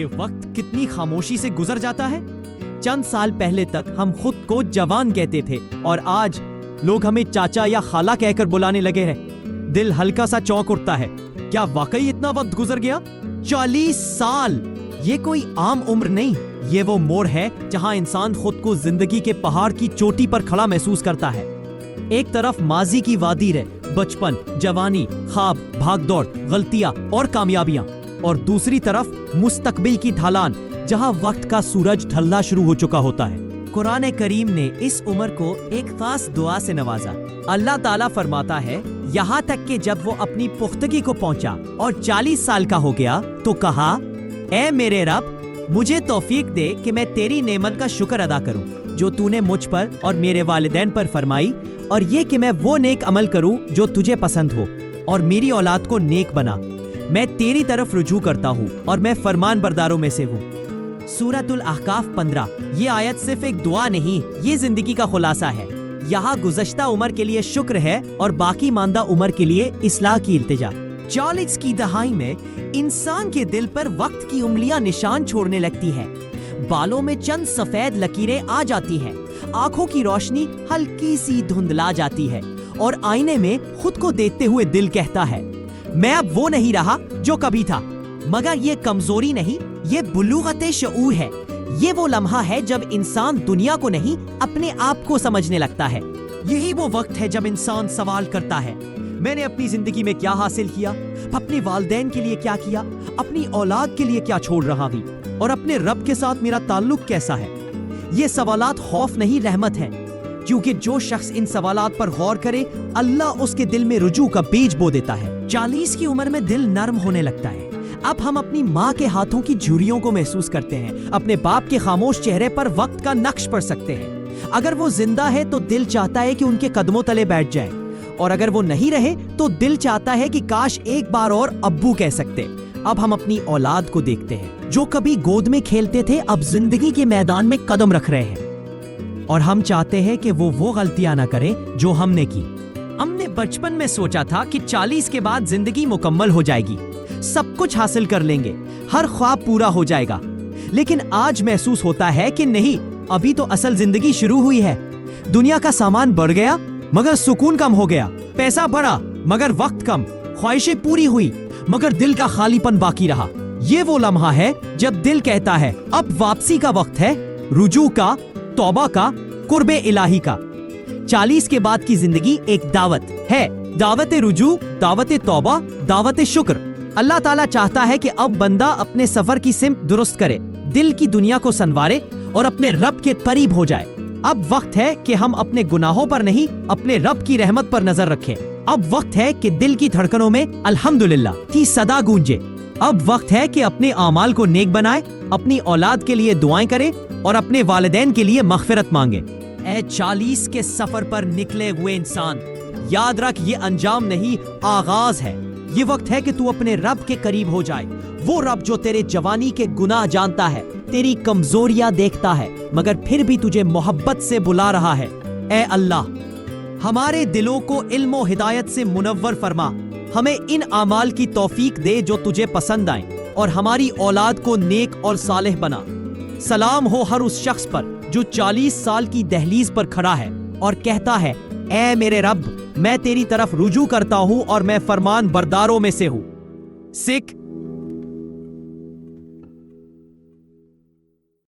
کہ وقت کتنی خاموشی سے گزر جاتا ہے۔ چند سال پہلے تک ہم خود کو جوان کہتے تھے اور آج لوگ ہمیں چاچا یا خالہ کہہ کر بلانے لگے ہیں۔ دل ہلکا سا چونک اٹھتا ہے، کیا واقعی اتنا وقت گزر گیا؟ 40 سال! یہ کوئی عام عمر نہیں، یہ وہ موڑ ہے جہاں انسان خود کو زندگی کے پہاڑ کی چوٹی پر کھڑا محسوس کرتا ہے۔ ایک طرف ماضی کی وادی ہے، بچپن، جوانی، خواب، بھاگ دوڑ، غلطیاں اور کامیابیاں، اور دوسری طرف مستقبل کی ڈھلان جہاں وقت کا سورج ڈھلنا شروع ہو چکا ہوتا ہے۔ قرآن کریم نے اس عمر کو ایک خاص دعا سے نوازا۔ اللہ تعالیٰ فرماتا ہے، یہاں تک کہ جب وہ اپنی پختگی کو پہنچا اور 40 سال کا ہو گیا تو کہا، اے میرے رب، مجھے توفیق دے کہ میں تیری نعمت کا شکر ادا کروں جو تو نے مجھ پر اور میرے والدین پر فرمائی، اور یہ کہ میں وہ نیک عمل کروں جو تجھے پسند ہو، اور میری اولاد کو نیک بنا۔ میں تیری طرف رجوع کرتا ہوں اور میں فرمان برداروں میں سے ہوں۔ سورۃ الاحقاف 15۔ یہ آیت صرف ایک دعا نہیں، یہ زندگی کا خلاصہ ہے۔ یہاں گزشتہ عمر کے لیے شکر ہے اور باقی ماندہ عمر کے لیے اصلاح کی التجا۔ 40 کی دہائی میں انسان کے دل پر وقت کی انگلیاں نشان چھوڑنے لگتی ہے۔ بالوں میں چند سفید لکیریں آ جاتی ہیں، آنکھوں کی روشنی ہلکی سی دھندلا جاتی ہے، اور آئینے میں خود کو دیکھتے ہوئے دل کہتا ہے، میں اب وہ نہیں رہا جو کبھی تھا۔ مگر یہ کمزوری نہیں، یہ بلوغت شعور ہے۔ یہ وہ لمحہ ہے جب انسان دنیا کو نہیں، اپنے آپ کو سمجھنے لگتا ہے۔ یہی وہ وقت ہے جب انسان سوال کرتا ہے، میں نے اپنی زندگی میں کیا حاصل کیا؟ اپنے والدین کے لیے کیا کیا؟ اپنی اولاد کے لیے کیا چھوڑ رہا ہوں؟ اور اپنے رب کے ساتھ میرا تعلق کیسا ہے؟ یہ سوالات خوف نہیں، رحمت ہے، کیونکہ جو شخص ان سوالات پر غور کرے، اللہ اس کے دل میں رجوع کا بیج بو دیتا ہے۔ 40 کی عمر میں دل نرم ہونے لگتا ہے۔ اب ہم اپنی ماں کے ہاتھوں کی جھریوں کو محسوس کرتے ہیں، اپنے باپ کے خاموش چہرے پر وقت کا نقش پڑھ سکتے ہیں۔ اگر وہ زندہ ہے تو دل چاہتا ہے کہ ان کے قدموں تلے بیٹھ جائے، اور اگر وہ نہیں رہے تو دل چاہتا ہے کہ کاش ایک بار اور ابو کہہ سکتے۔ اب ہم اپنی اولاد کو دیکھتے ہیں، جو کبھی گود میں کھیلتے تھے اب زندگی کے میدان میں قدم رکھ رہے ہیں، اور ہم چاہتے ہیں کہ وہ غلطیاں نہ کریں جو ہم نے کی۔ ہم نے بچپن میں سوچا تھا کہ 40 کے بعد زندگی مکمل ہو جائے گی، سب کچھ حاصل کر لیں گے، ہر خواب پورا ہو جائے گا، لیکن آج محسوس ہوتا ہے کہ نہیں، ابھی تو اصل زندگی شروع ہوئی ہے۔ دنیا کا سامان بڑھ گیا مگر سکون کم ہو گیا، پیسہ بڑھا مگر وقت کم، خواہشیں پوری ہوئی مگر دل کا خالی پن باقی رہا۔ یہ وہ لمحہ ہے جب دل کہتا ہے، اب واپسی کا وقت ہے، رجوع کا، توبہ کا، قرب الہی کا۔ 40 کے بعد کی زندگی ایک دعوت ہے، دعوت رجوع، دعوت توبہ، دعوت شکر۔ اللہ تعالیٰ چاہتا ہے کہ اب بندہ اپنے سفر کی سمت درست کرے، دل کی دنیا کو سنوارے اور اپنے رب کے قریب ہو جائے۔ اب وقت ہے کہ ہم اپنے گناہوں پر نہیں، اپنے رب کی رحمت پر نظر رکھیں۔ اب وقت ہے کہ دل کی دھڑکنوں میں الحمدللہ کی صدا گونجے۔ اب وقت ہے کہ اپنے اعمال کو نیک بنائے، اپنی اولاد کے لیے دعائیں کرے اور اپنے والدین کے لیے مغفرت مانگے۔ اے 40 کے سفر پر نکلے ہوئے انسان، یاد رکھ، یہ انجام نہیں، آغاز ہے۔ یہ وقت ہے کہ تو اپنے رب کے قریب ہو جائے، وہ رب جو تیرے جوانی کے گناہ جانتا ہے، تیری کمزوریاں دیکھتا ہے، مگر پھر بھی تجھے محبت سے بلا رہا ہے۔ اے اللہ، ہمارے دلوں کو علم و ہدایت سے منور فرما، ہمیں ان اعمال کی توفیق دے جو تجھے پسند آئیں، اور ہماری اولاد کو نیک اور صالح بنا۔ سلام ہو ہر اس شخص پر جو 40 سال کی دہلیز پر کھڑا ہے اور کہتا ہے، اے میرے رب، میں تیری طرف رجوع کرتا ہوں اور میں فرمان برداروں میں سے ہوں۔ سکھ